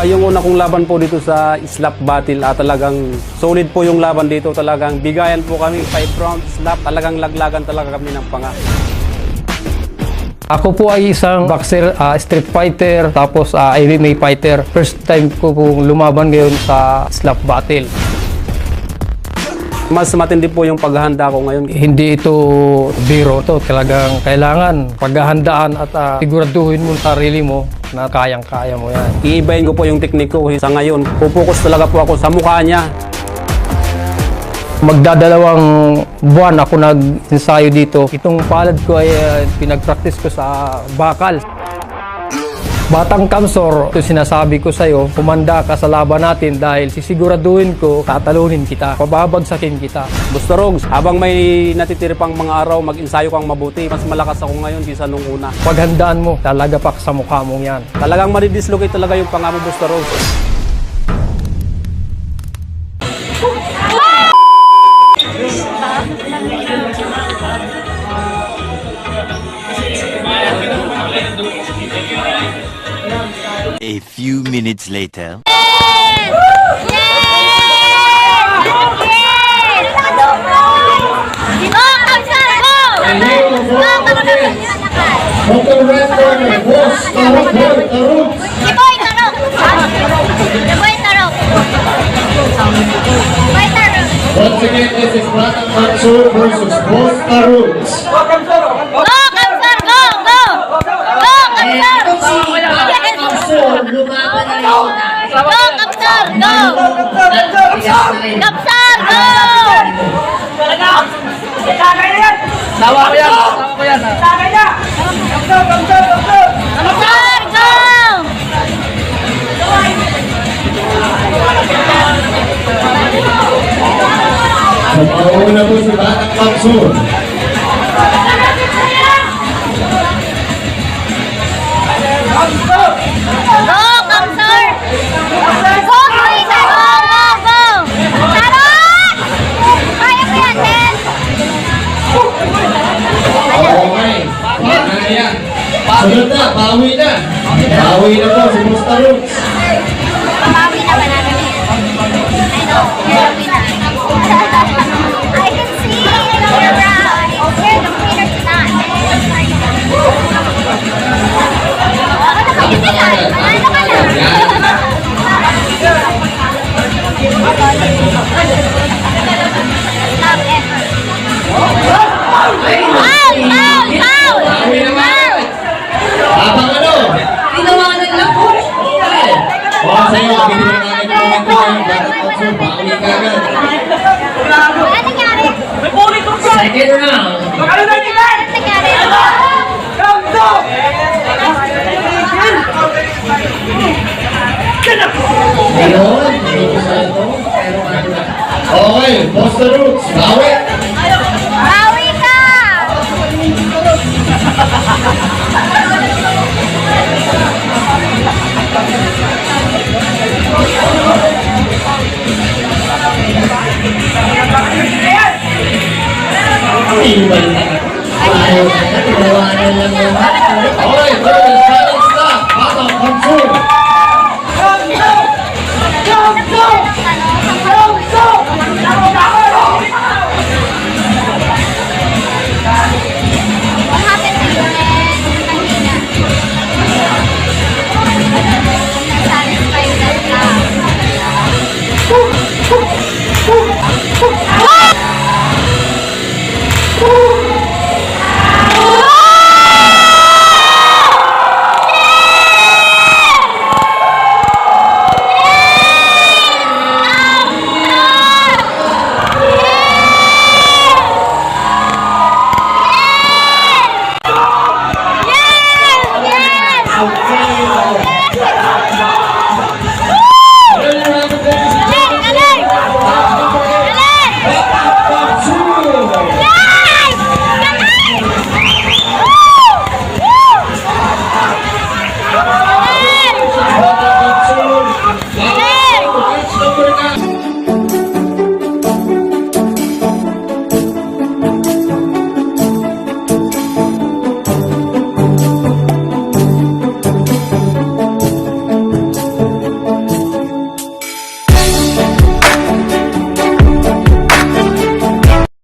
Yung una kong laban po dito sa slap battle, talagang solid po yung laban dito. Talagang bigayan po kami, 5 rounds slap. Talagang laglagan talaga kami ng panga. Ako po ay isang boxer, street fighter, tapos MMA fighter. First time ko pong lumaban ngayon sa slap battle. Mas matindi po yung paghahanda ko ngayon. Hindi ito biro to. Talagang kailangan paghahandaan at siguraduhin mo sa sarili mo na kayang-kaya mo yan. Iibahin ko po yung teknik ko. Sa ngayon, pupokus talaga po ako sa mukha niya. Magdadalawang buwan ako nag-ensayo dito. Itong palad ko ay pinag-practice ko sa bakal. Batang Kamsor, ito sinasabi ko sa'yo, kumanda ka sa laban natin dahil sisiguraduhin ko, tatalunin kita, pababagsakin kita. Buster Rogues, habang may natitira pang mga araw, mag-ensayo kang mabuti. Mas malakas ako ngayon kaysa nung una. Paghandaan mo, talagapak sa mukha mong yan. Talagang madidislocate talaga yung panga mo, Buster Rogues. A few minutes later. Once again, this is Batang Kamsor versus Boss Tarugs. Go, Kamsar! Go! Go! Go, Kamsar! Lumaban na rin na. Go, Kamsar! Go! Kamsar! Go! Tawa ko yan. Kamsar! Go! Mauna po si Batang Kamsor. Go, Kamsar! Go, Kuya! Go! Tarot! Kaya ko yan, Ben! Okay. Paano na yan? Sunod na, bawi na. Bawi na po si Boss Tarugs. Papawi na ba natin yan? I know. Papawi na. I can see it on your brow. You're the winner tonight. Ano ka na? Ano ka na? Stop effort. Foul! Bawi naman. Habang ano? Tinawanan lang po. O, sa'yo, bibigyan namin ng comment ngayon. Batang Kamsor, bawi ka agad. Ano nangyari? Second round. Ano nangyari? Ayun, dito sa ito. Pero ano na. Okay, Boss Tarugs, bawi. Bawi ka! Iwan na. Ayaw na. Tinawanan lang yun. Okay, third and final stop. Batang Kamsor. What happened to you, man? Kanina. Nasatisfied ka lang. Woo!